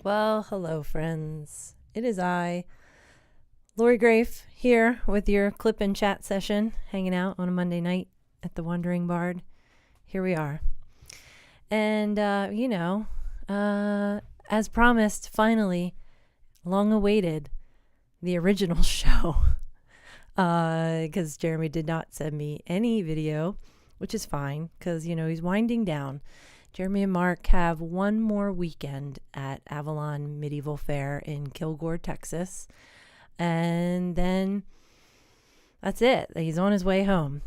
Well, hello, friends. It is I, Lori Grafe, here with your clip and chat session, hanging out on a Monday night at the Wandering Bard. Here we are. And, as promised, finally, long awaited, the original show. Because Jeremy did not send me any video, which is fine, because, he's winding down. Jeremy and Mark have one more weekend at Avalon Medieval Fair in Kilgore, Texas. And then that's it. He's on his way home.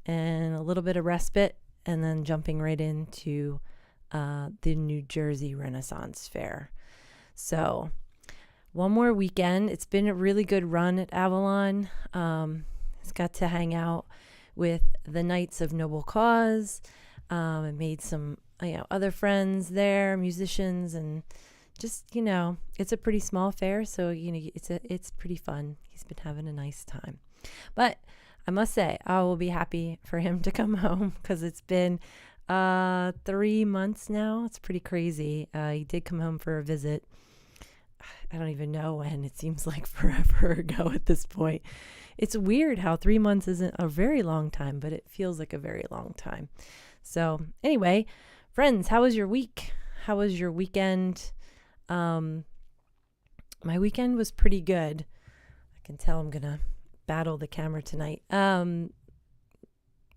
And a little bit of respite, and then jumping right into the New Jersey Renaissance Fair. So one more weekend. It's been a really good run at Avalon. It's got to hang out with the Knights of Noble Cause. I made some other friends there, musicians, and just, it's a pretty small fair, so, it's pretty fun. He's been having a nice time. But I must say, I will be happy for him to come home because it's been 3 months now. It's pretty crazy. He did come home for a visit. I don't even know when. It seems like forever ago at this point. It's weird how 3 months isn't a very long time, but it feels like a very long time. So anyway, friends, how was your week? How was your weekend? My weekend was pretty good. I can tell I'm going to battle the camera tonight.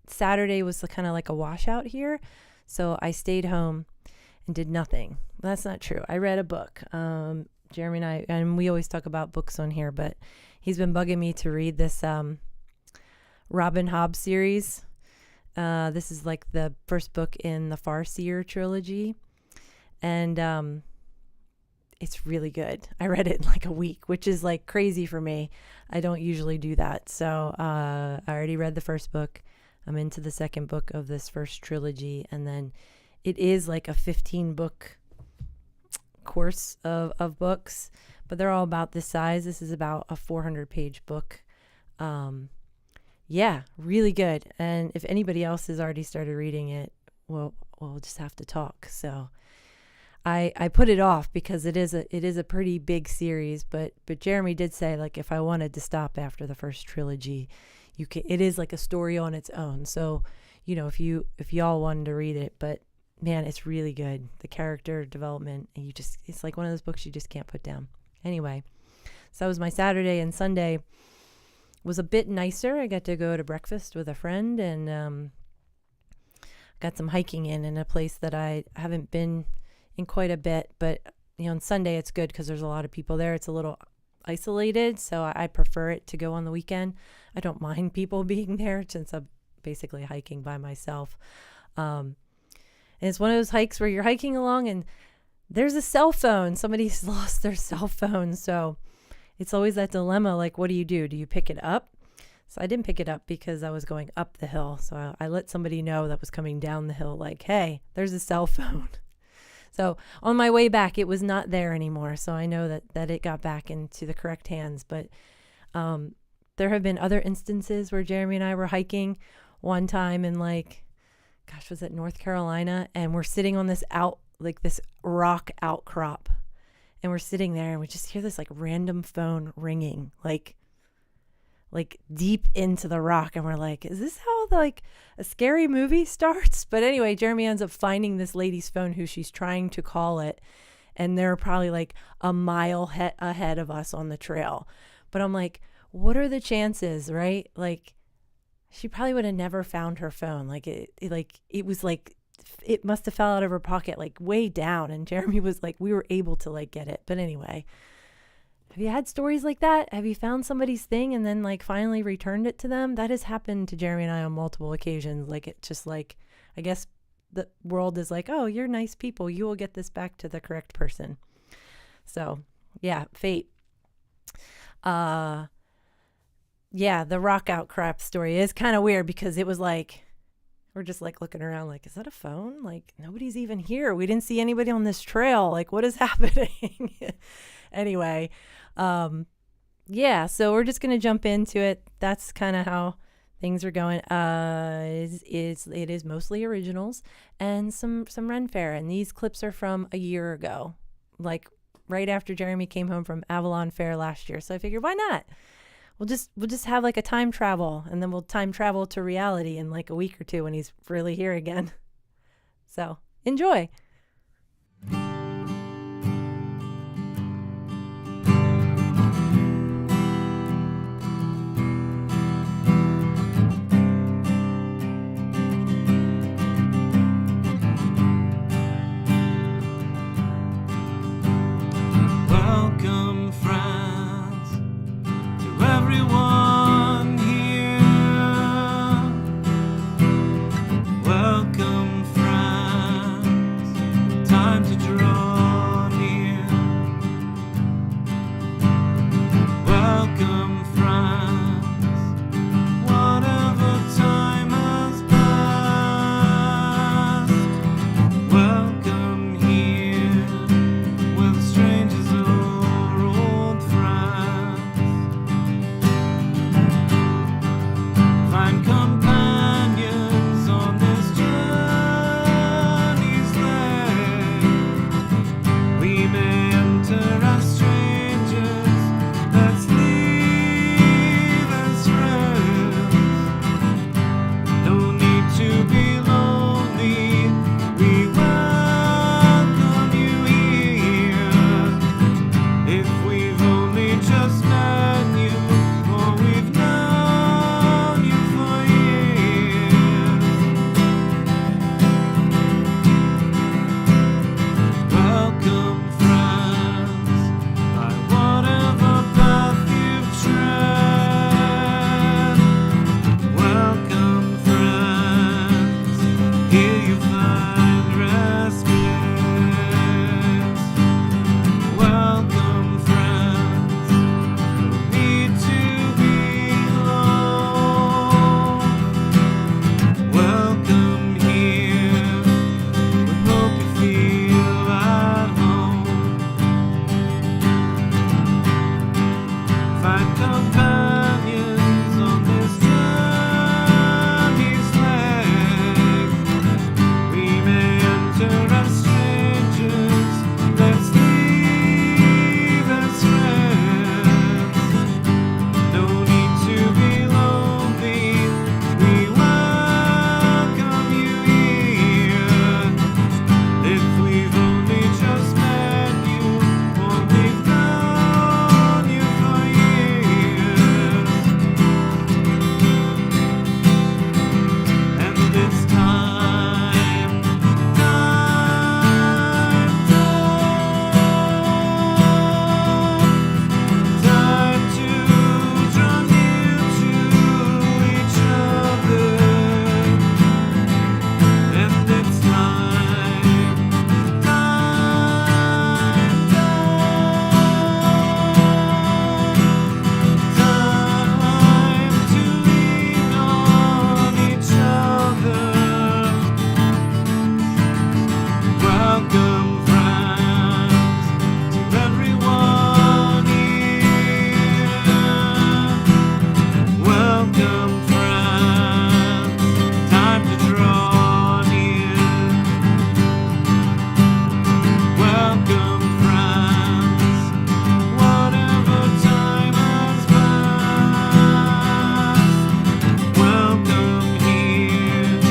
Saturday was kind of like a washout here. So I stayed home and did nothing. That's not true. I read a book. Jeremy and I, and we always talk about books on here, but he's been bugging me to read this Robin Hobb series. This is like the first book in the Farseer trilogy. And it's really good. I read it in like a week, which is like crazy for me. I don't usually do that. So I already read the first book. I'm into the second book of this first trilogy. And then it is like a 15-book course of books, but they're all about this size. This is about a 400-page book. Yeah, really good. And if anybody else has already started reading it, well, we'll just have to talk. So I put it off because it is a pretty big series, but Jeremy did say, like, if I wanted to stop after the first trilogy, you can. It is like a story on its own. So, if y'all wanted to read it, but man, it's really good. The character development, and it's like one of those books you just can't put down. Anyway, so that was my Saturday, and Sunday was a bit nicer. I got to go to breakfast with a friend and got some hiking in a place that I haven't been in quite a bit. But, on Sunday it's good because there's a lot of people there. It's a little isolated, so I prefer it to go on the weekend. I don't mind people being there since I'm basically hiking by myself. And it's one of those hikes where you're hiking along and there's a cell phone. Somebody's lost their cell phone. So it's always that dilemma, like, what do? Do you pick it up? So I didn't pick it up because I was going up the hill. So I let somebody know that was coming down the hill, like, hey, there's a cell phone. So on my way back, it was not there anymore. So I know that it got back into the correct hands. But there have been other instances where Jeremy and I were hiking one time in, like, gosh, was it North Carolina? And we're sitting on this this rock outcrop. And we're sitting there and we just hear this like random phone ringing, like deep into the rock. And we're like, is this how like a scary movie starts? But anyway, Jeremy ends up finding this lady's phone who she's trying to call it. And they're probably like a mile ahead of us on the trail. But I'm like, what are the chances, right? Like, she probably would have never found her phone. Like it was like, it must have fell out of her pocket, like way down. And Jeremy was like, we were able to like get it. But anyway, have you had stories like that? Have you found somebody's thing and then like finally returned it to them? That has happened to Jeremy and I on multiple occasions. Like, it just like, I guess the world is like, oh, you're nice people. You will get this back to the correct person. So yeah, fate. Yeah, the rock outcrop story is kind of weird because it was like, we're just like looking around like, is that a phone? Like, nobody's even here. We didn't see anybody on this trail. Like, what is happening? Anyway, yeah, so we're just going to jump into it. That's kind of how things are going. It is mostly originals and some Ren Fair. And these clips are from a year ago, like right after Jeremy came home from Avalon Fair last year. So I figured, why not? We'll just have like a time travel, and then we'll time travel to reality in like a week or two when he's really here again. So enjoy. Welcome, friends, to everyone here. Welcome, friends, time to draw near. Welcome, friends, whatever time has passed. Welcome here, with strangers or old friends. Find companions on this journey's length. We may enter as strangers, let's leave as friends. No need to be lonely, we welcome you here. If we've only just met you, or we've known you for years. Welcome, friends, by whatever path you've tread. Welcome, friends, here you find respite. Welcome, friends, need to be alone. Welcome here, we hope you feel at home. Find companions on this journey's length. We may enter as strangers, let's leave as friends. No need to be lonely, we welcome you here. If we've only just met you, or we've known you for years. And it's time to draw near to each other. And it's time to lean on each other. Welcome, friends, to everyone here. Welcome, friends, time to draw near. Welcome, friends, whatever time has passed. Welcome here,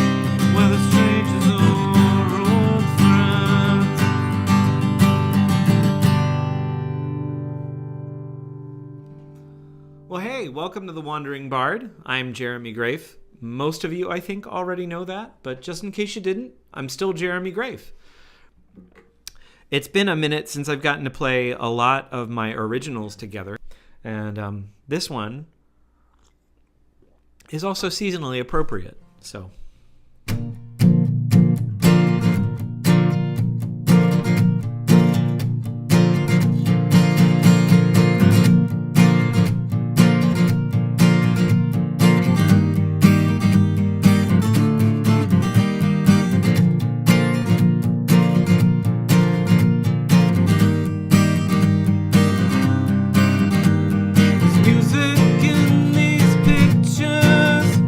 whether strangers or old friends. Well, hey, welcome to The Wandering Bard. I'm Jeremy Grafe. Most of you, I think, already know that, but just in case you didn't, I'm still Jeremy Grafe. It's been a minute since I've gotten to play a lot of my originals together, and this one is also seasonally appropriate, so... Music in these pictures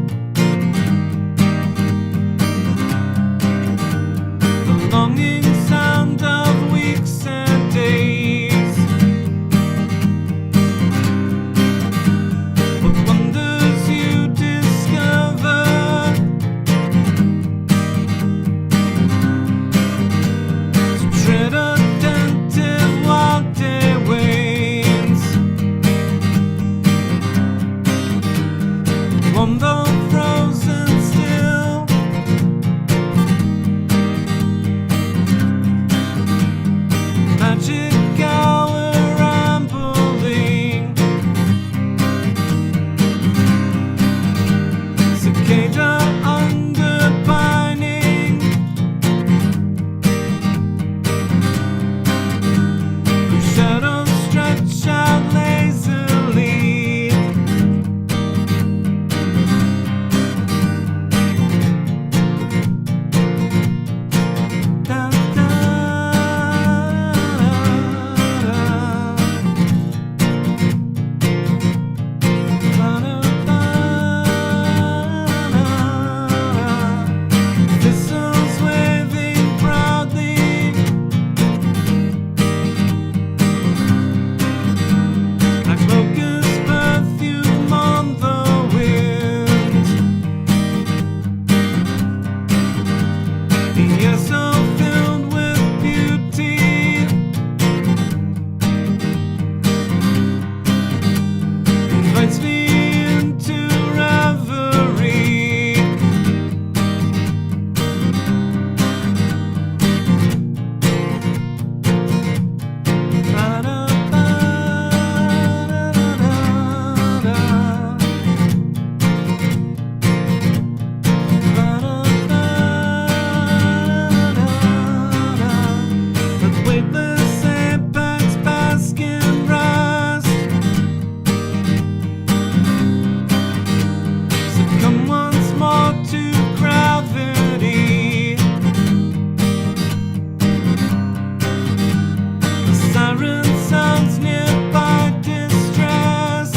siren sounds nearby distress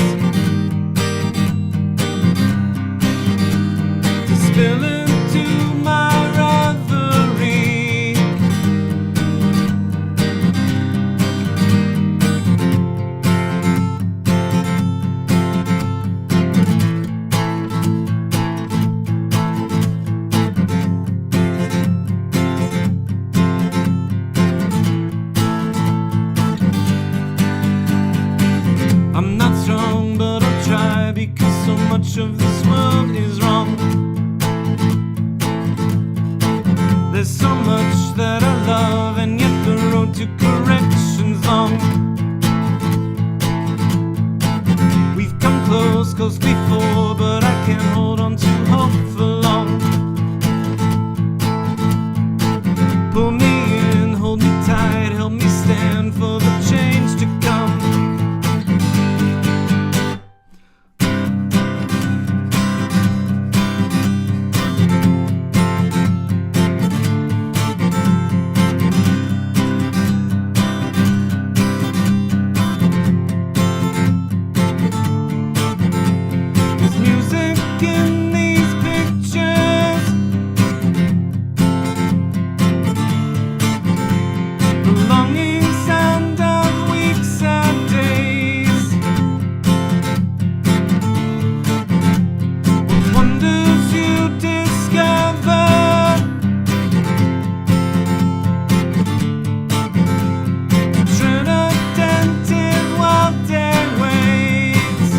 to spill into my reverie. I'm not strong, but I'll try, because so much of this world is wrong. There's so much that I love, and yet the road to correction's long. We've come close before, but I can't hold on to hope for long. Pull me in, hold me tight, help me stand for the change to come. There's music in these pictures, the longing sound of weeks and days. What wonders you discover, tread a dent in wild airways.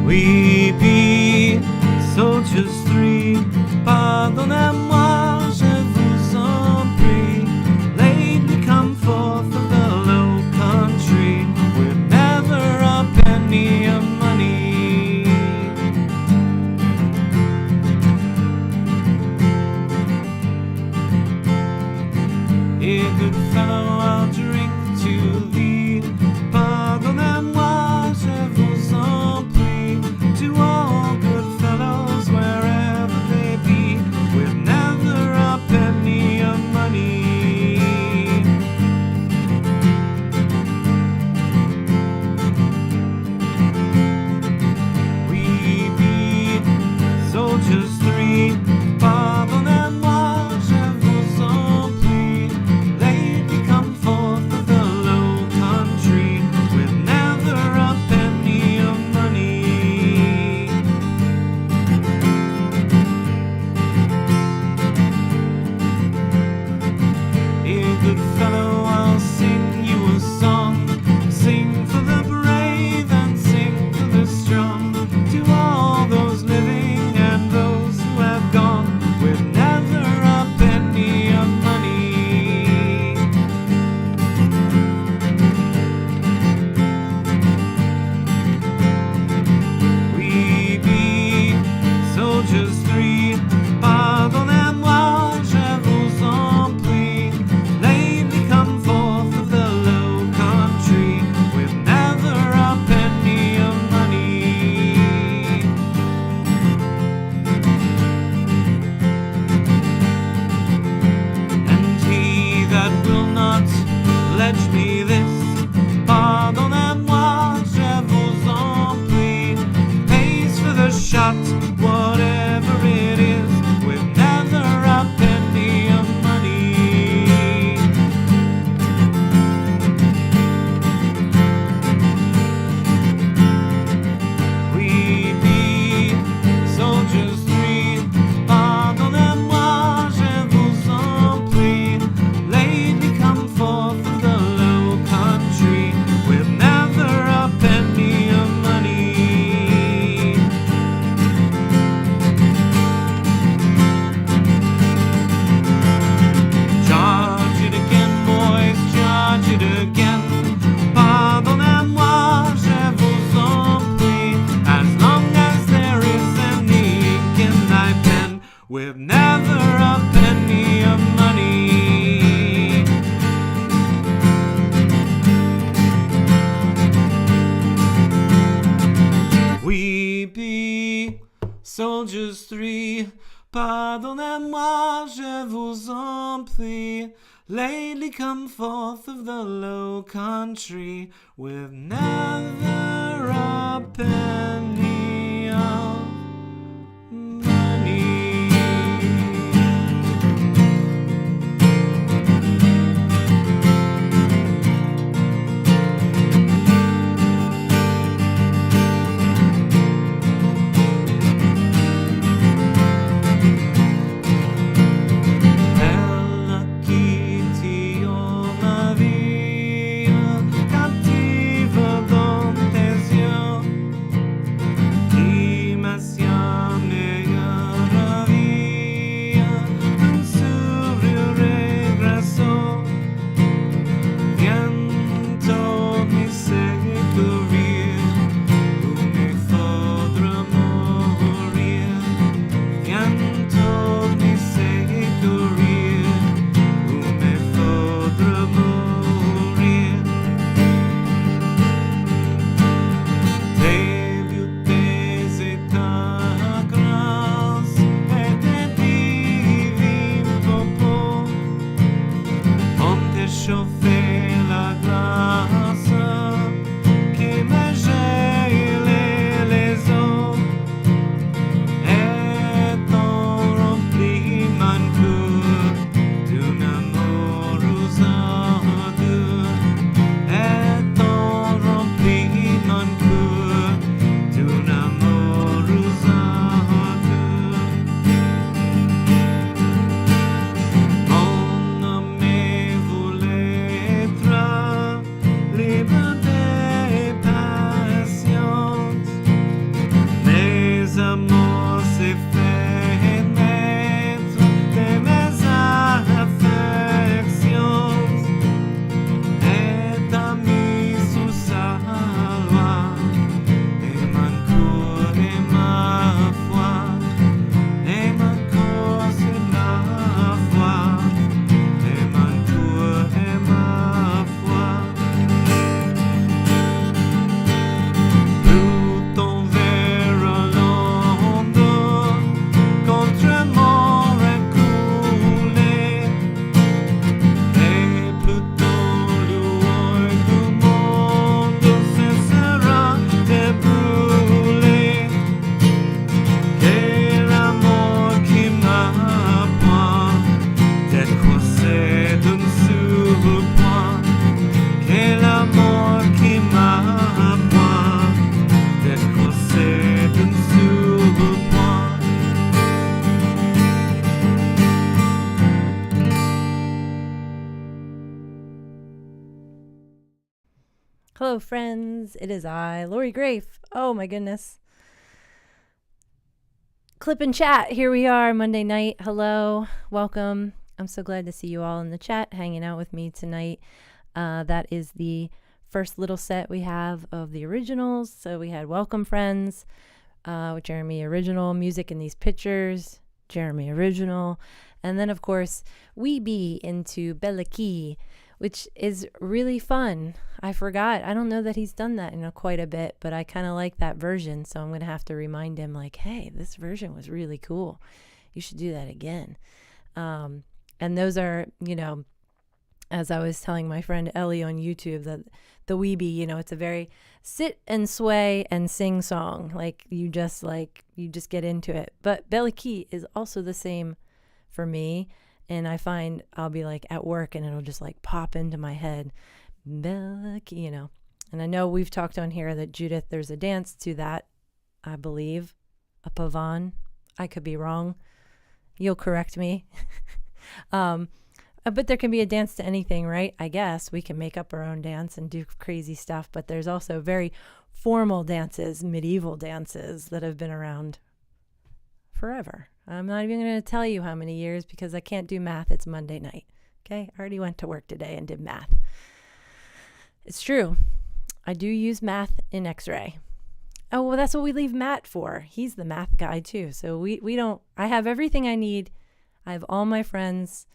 We be soldiers three. Pardonnez-moi, je vous en prie. Lately come forth of the low country with never a penny of money. Here, good fellow, I'll drink to thee. Pardonnez-moi, je vous en prie. To all good fellows wherever they be, with never a penny of money. We be soldiers three. Pardonnez-moi, je vous en prie. Lately come forth of the low country with never a penny of money. Here, good fellow, I'll sing you a song. Sing for the brave and sing for the strong. To all those living and those who have gone with never a penny of money. We be soldiers three. Pardonnez-moi, je vous en prie. Lately come forth of the low country with never a penny of money. And he that will not pledge me this, pardonnez-moi, je vous en prie, pays for the shot, whatever it is, with never a penny of money. We be soldiers three. Pardonnez-moi, je vous en prie. Lately come forth of the low country with never a penny of money. Lucky, soldiers three, pardonnez-moi, je vous en prie. Lately come forth of the low country with never a penny of money. Hello, friends. It is I, Lori Grafe. Oh, my goodness. Clip and chat. Here we are, Monday night. Hello. Welcome. I'm so glad to see you all in the chat, hanging out with me tonight. That is the first little set we have of the originals. So we had Welcome Friends, with Jeremy Original, Music in These Pictures, Jeremy Original. And then, of course, We Be into Bellaki, which is really fun. I forgot. I don't know that he's done that in quite a bit, but I kind of like that version. So I'm going to have to remind him, like, hey, this version was really cool. You should do that again. And those are, as I was telling my friend Ellie on YouTube, that the Weeby, it's a very sit and sway and sing song. Like you just get into it. But Bellaki is also the same for me. And I find I'll be like at work and it'll just like pop into my head, Bellaki, And I know we've talked on here that Judith, there's a dance to that, I believe, a pavan. I could be wrong. You'll correct me. But there can be a dance to anything, right? I guess we can make up our own dance and do crazy stuff. But there's also very formal dances, medieval dances that have been around forever. I'm not even going to tell you how many years because I can't do math. It's Monday night. Okay. I already went to work today and did math. It's true. I do use math in X-ray. Oh, well, that's what we leave Matt for. He's the math guy too. So we don't, I have everything I need. I have all my friends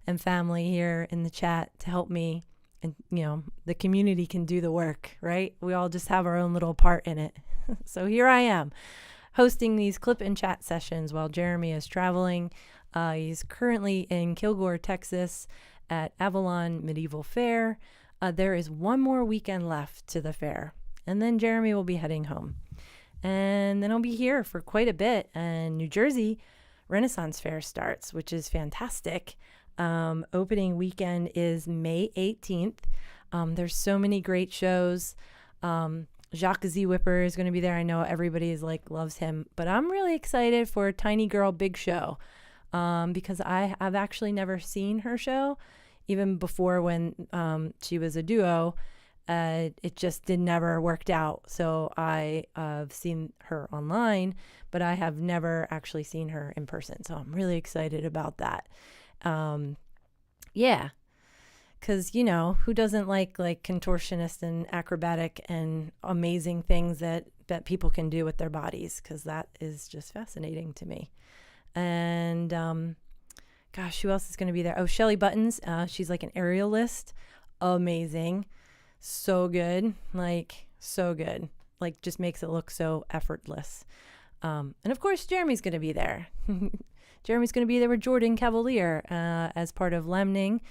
and family here in the chat to help me. And, the community can do the work, right? We all just have our own little part in it. So here I am. hosting these clip and chat sessions while Jeremy is traveling. He's currently in Kilgore, Texas at Avalon Medieval Fair. There is one more weekend left to the fair, and then Jeremy will be heading home. And then I'll be here for quite a bit, and New Jersey Renaissance Fair starts, which is fantastic. Opening weekend is May 18th. There's so many great shows. Jacques Z. Whipper is going to be there. I know everybody is loves him, but I'm really excited for Tiny Girl Big Show, because I've actually never seen her show, even before when she was a duo. It just never worked out. So I have seen her online, but I have never actually seen her in person. So I'm really excited about that. Yeah. Because, who doesn't like contortionist and acrobatic and amazing things that people can do with their bodies? Because that is just fascinating to me. And, gosh, who else is going to be there? Oh, Shelly Buttons. She's like an aerialist. Amazing. So good. So good. Just makes it look so effortless. And, of course, Jeremy's going to be there. Jeremy's going to be there with Jordan Cavalier as part of Lemning.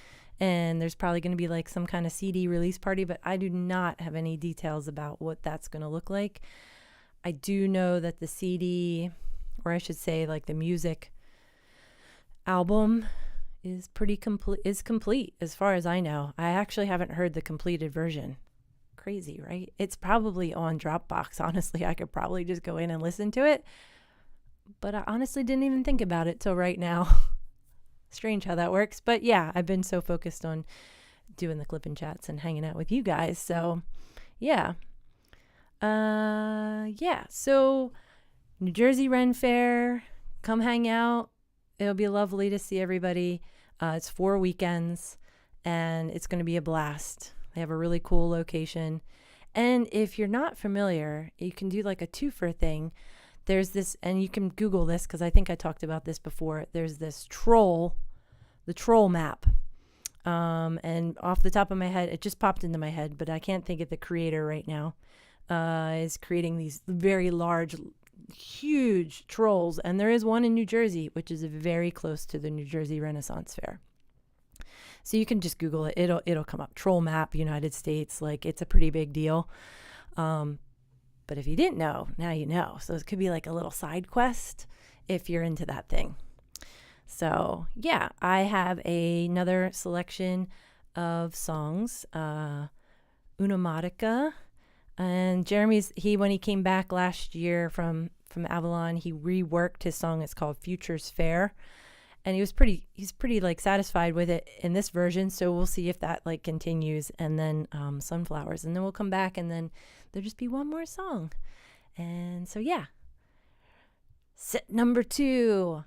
And there's probably going to be some kind of CD release party, but I do not have any details about what that's going to look like. I do know that the CD, or I should say the music album, is complete as far as I know. I actually haven't heard the completed version. Crazy, right? It's probably on Dropbox. Honestly, I could probably just go in and listen to it, but I honestly didn't even think about it till right now. Strange how that works. But yeah, I've been so focused on doing the clip and chats and hanging out with you guys. So yeah. So New Jersey Ren Fair, come hang out. It'll be lovely to see everybody. It's 4 weekends and it's going to be a blast. They have a really cool location. And if you're not familiar, you can do a twofer thing. There's this, and you can Google this because I think I talked about this before. There's this the troll map. And off the top of my head, it just popped into my head, but I can't think of the creator right now. Is creating these very large, huge trolls. And there is one in New Jersey, which is very close to the New Jersey Renaissance Fair. So you can just Google it. It'll come up. Troll map, United States. It's a pretty big deal. But if you didn't know, now you know. So it could be a little side quest if you're into that thing. So yeah, I have another selection of songs, Unamatica. And Jeremy's, when he came back last year from Avalon, he reworked his song. It's called Futures Fair. And he's pretty satisfied with it in this version. So we'll see if that continues. And then Sunflowers. And then we'll come back and then there'll just be one more song. And so, yeah. Set number 2.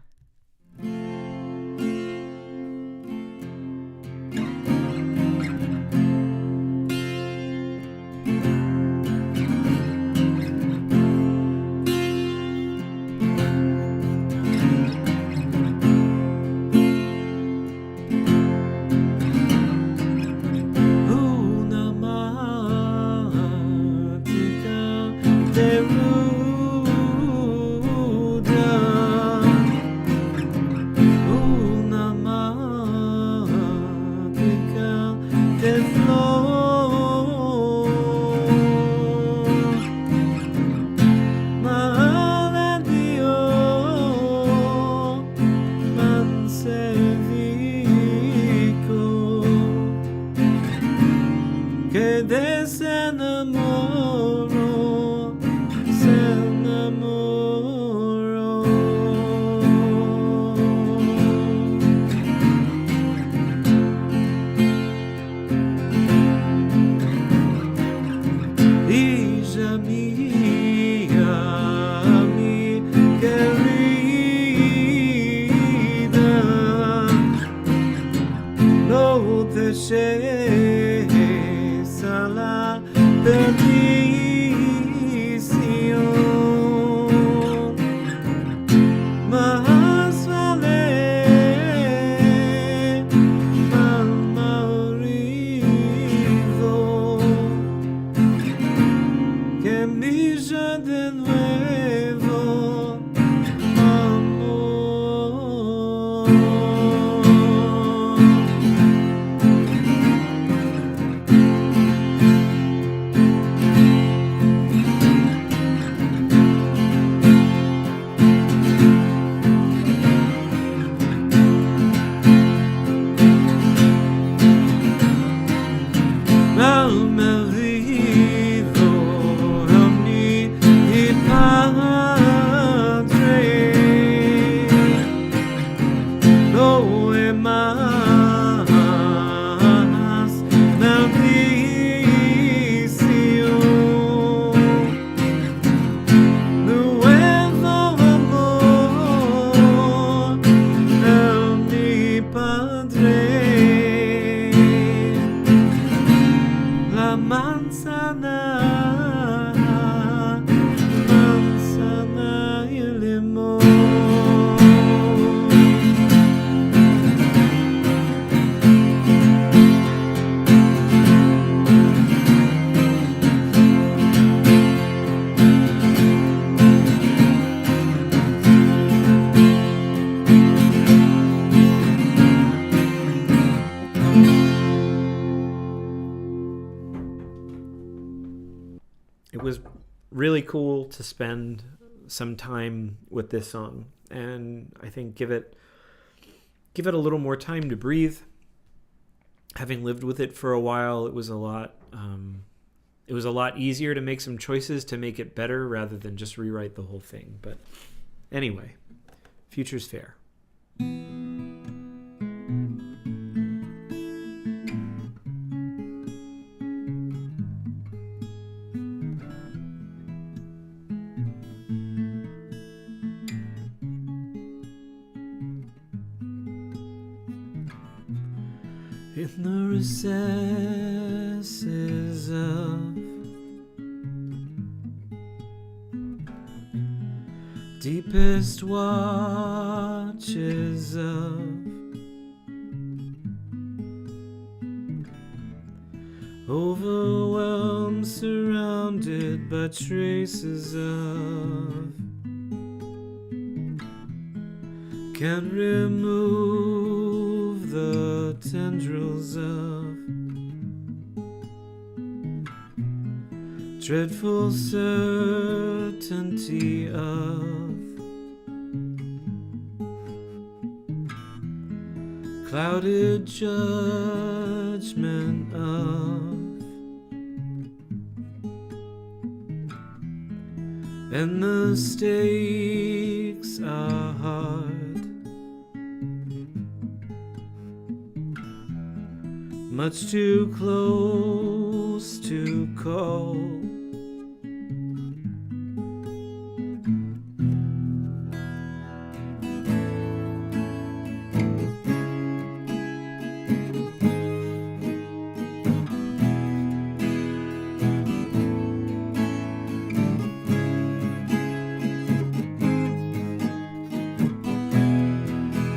really cool to spend some time with this song, and I think give it a little more time to breathe. Having lived with it for a while, it was a lot easier to make some choices to make it better rather than just rewrite the whole thing. But anyway, Future's Fair. In the recesses of deepest watches of overwhelmed, surrounded by traces of can't remove the tendrils of dreadful certainty of clouded judgment of and the stakes are hard, much too close to call.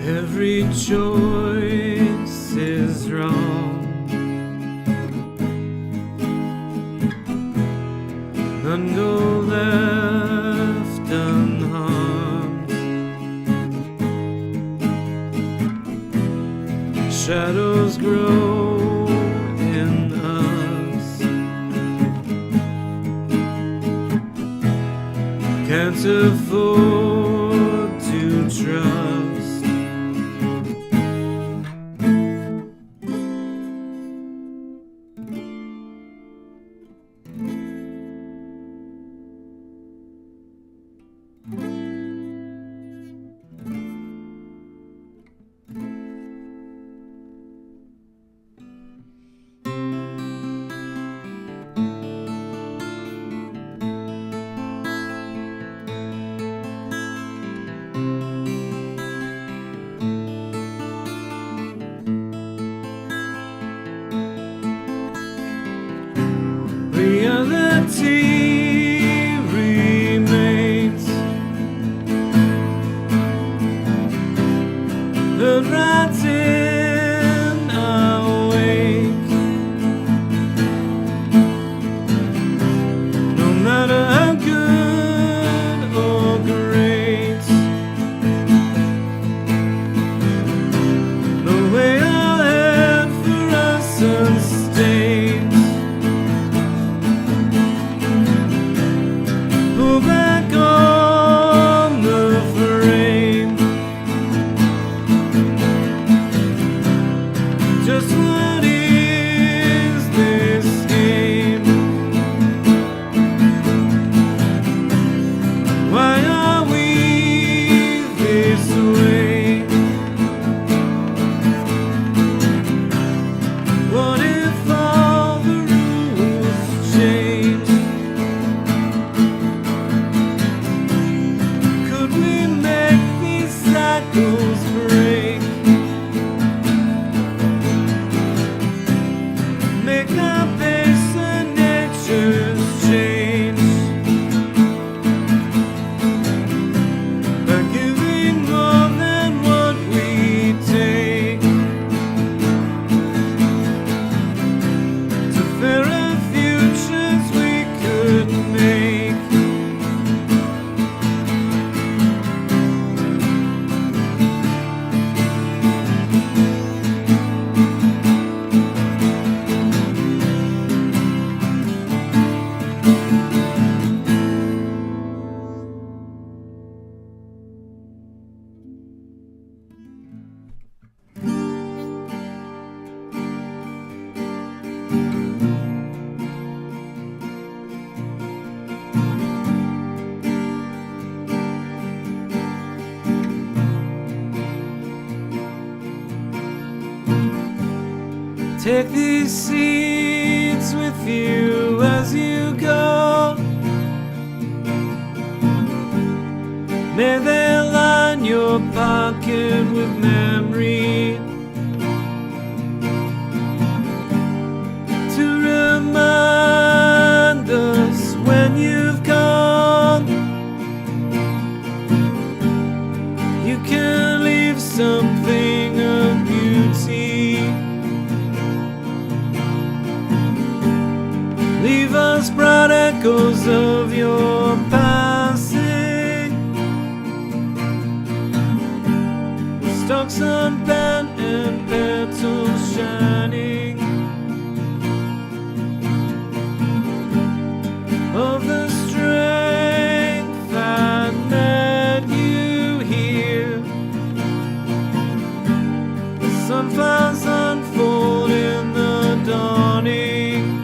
Every choice is wrong, none go left unharmed. Shadows grow in us, can't afford to trust. Reality remains the right in our wake, no matter how good or great the way ahead for us unstained. Pull back on the frame, just what is this game? Why are we this way? What if all the rules change? Could we make these cycles break? Make our pace and nature's change by giving more than what we take to fairer futures we could make. Take these seeds with you as you go. May they line your pocket with memory to remind us when you've gone. You can leave something of beauty. Leave us bright echoes of your passing. Stalks unbent and petals shining of the strength that led you here. The sunflowers unfold in the dawning.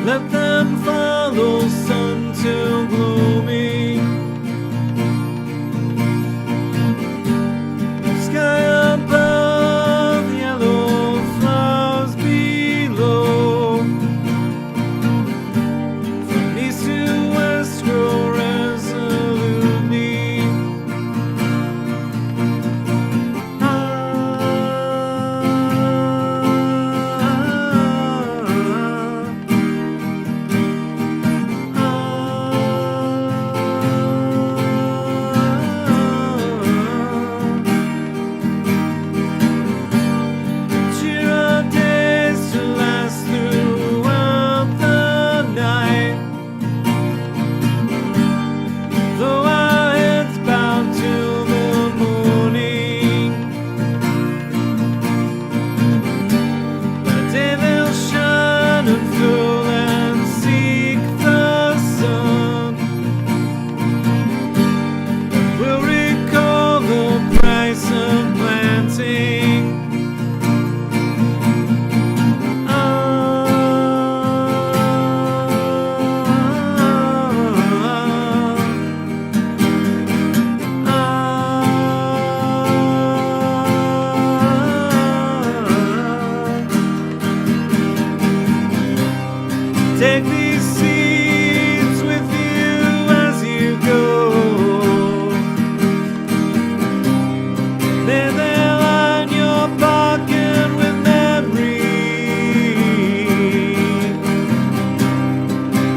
Let them follow sun till gloaming. Sky above, yellow flowers below. From east to west grow resolutely. Take these seeds with you as you go. May they line your pocket with memory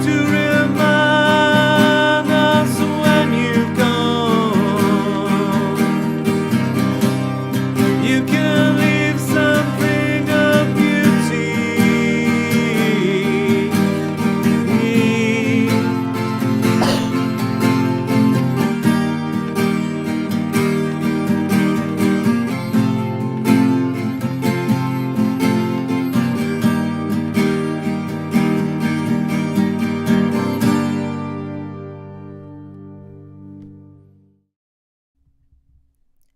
to remind us when you've gone. You can leave something of beauty.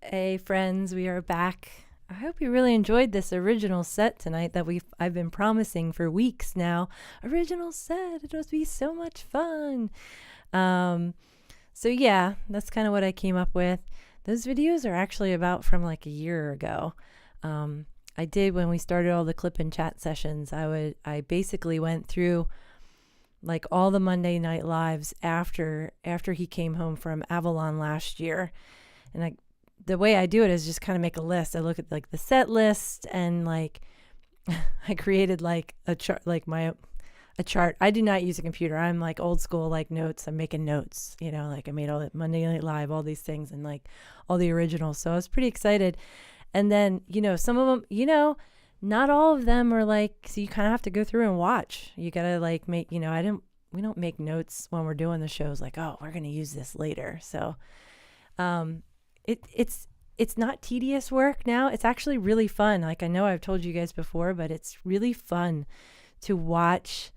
Hey friends, we are back. I hope you really enjoyed this original set tonight that I've been promising for weeks now. Original set, it must be so much fun. So yeah, that's kind of what I came up with. Those videos are actually about from like a year ago. I did when we started all the clip and chat sessions. I basically went through like all the Monday night lives after he came home from Avalon last year, and the way I do it is just kind of make a list. I look at like the set list and like I created like a chart, like a chart. I do not use a computer. I'm like old school, like notes. I'm making notes, like I made all that Monday Night Live, all these things and like all the originals. So I was pretty excited. And then, some of them, not all of them are like, so you kind of have to go through and watch. You got to like make, we don't make notes when we're doing the shows like, oh, we're going to use this later. So, it's not tedious work now. It's actually really fun. Like I know I've told you guys before, but it's really fun to watch,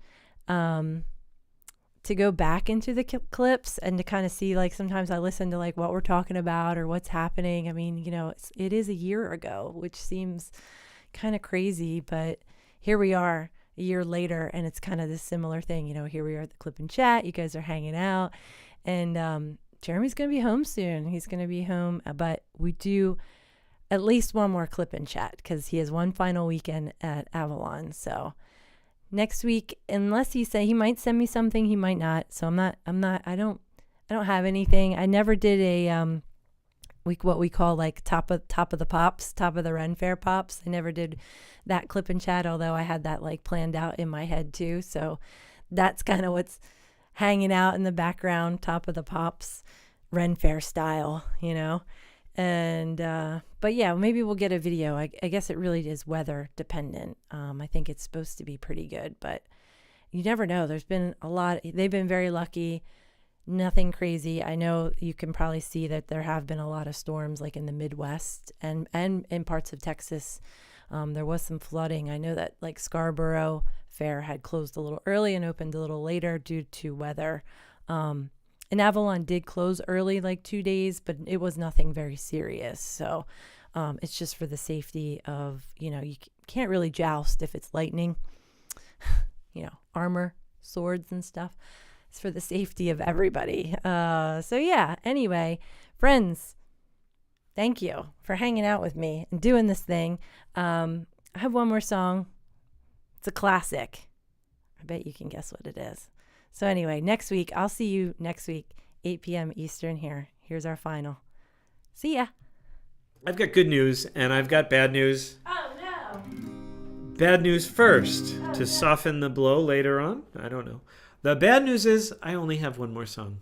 to go back into the clips and to kind of see, like, sometimes I listen to like what we're talking about or what's happening. I mean, it is a year ago, which seems kind of crazy, but here we are a year later, and it's kind of this similar thing. Here we are at the Clip and Chat. You guys are hanging out, and Jeremy's going to be home soon. He's going to be home, but we do at least one more Clip and Chat because he has one final weekend at Avalon. So next week, unless he might send me something, he might not. So I don't have anything. I never did a what we call like top of the pops, top of the Ren Fair pops. I never did that Clip and Chat, although I had that like planned out in my head too. So that's kind of what's hanging out in the background, top of the pops, Ren Fair style, And but yeah, maybe we'll get a video. I guess it really is weather dependent. I think it's supposed to be pretty good, but you never know. There's been a lot. They've been very lucky. Nothing crazy. I know you can probably see that there have been a lot of storms like in the Midwest and in parts of Texas. There was some flooding. I know that like Scarborough Fair had closed a little early and opened a little later due to weather. And Avalon did close early, like 2 days, but it was nothing very serious. So it's just for the safety of, you can't really joust if it's lightning, armor, swords and stuff. It's for the safety of everybody. So yeah, anyway, friends, thank you for hanging out with me and doing this thing. I have one more song. It's a classic. I bet you can guess what it is. So anyway, next week, I'll see you next week, 8 p.m. Eastern here. Here's our final. See ya. I've got good news and I've got bad news. Oh, no. Bad news first to soften the blow later on. I don't know. The bad news is I only have one more song.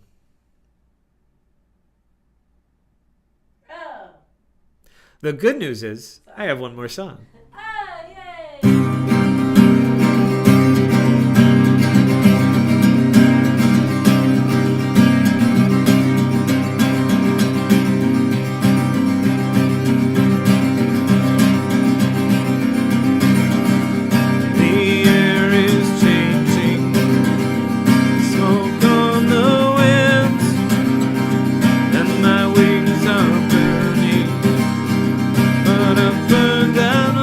Oh. The good news is I have one more song. Down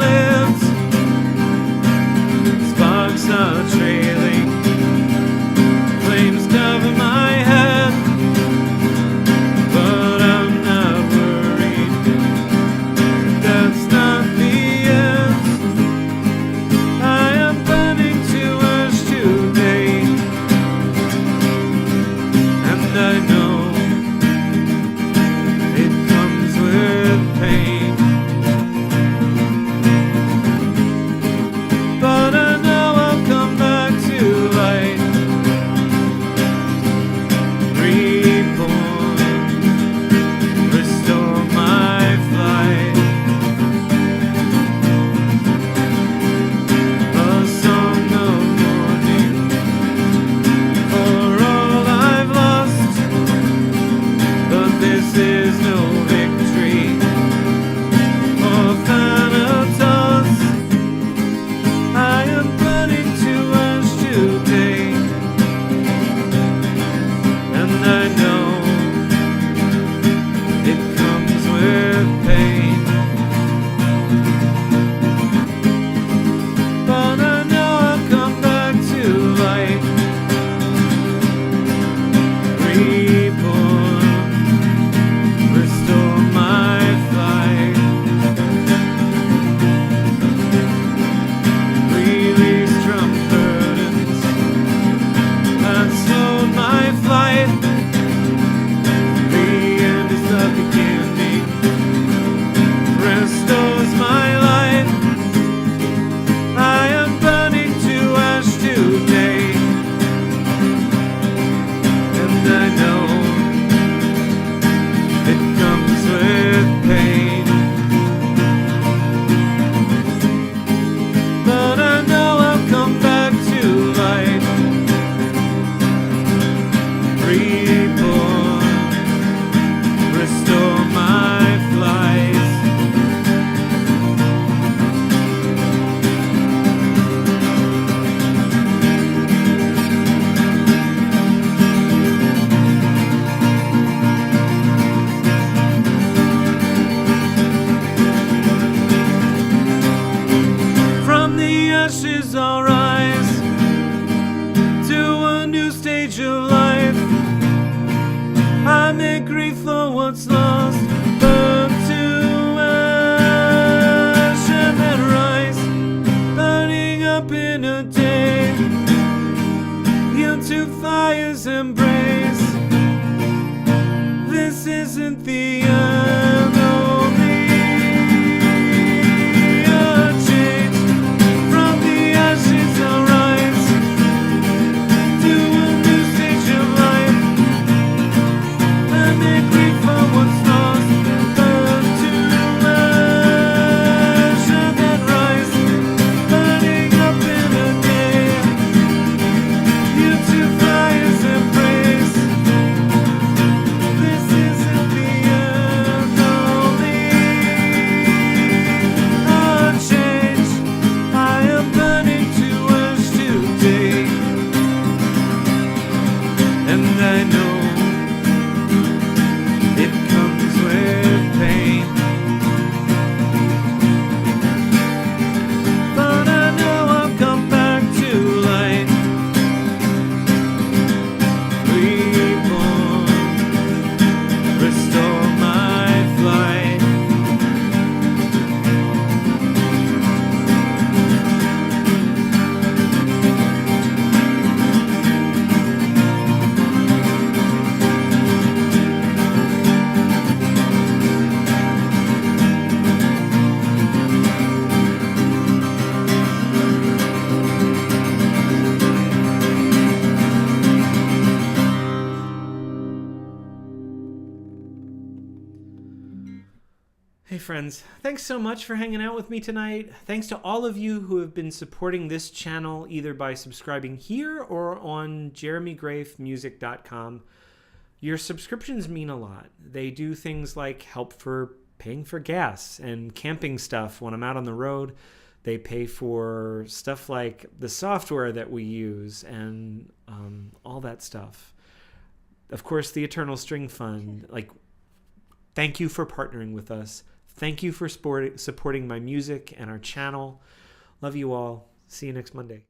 friends, thanks so much for hanging out with me tonight. Thanks to all of you who have been supporting this channel either by subscribing here or on jeremygrafemusic.com. Your subscriptions mean a lot. They do things like help for paying for gas and camping stuff when I'm out on the road. They pay for stuff like the software that we use and all that stuff. Of course, the Eternal String Fund. Thank you for partnering with us. Thank you for supporting my music and our channel. Love you all. See you next Monday.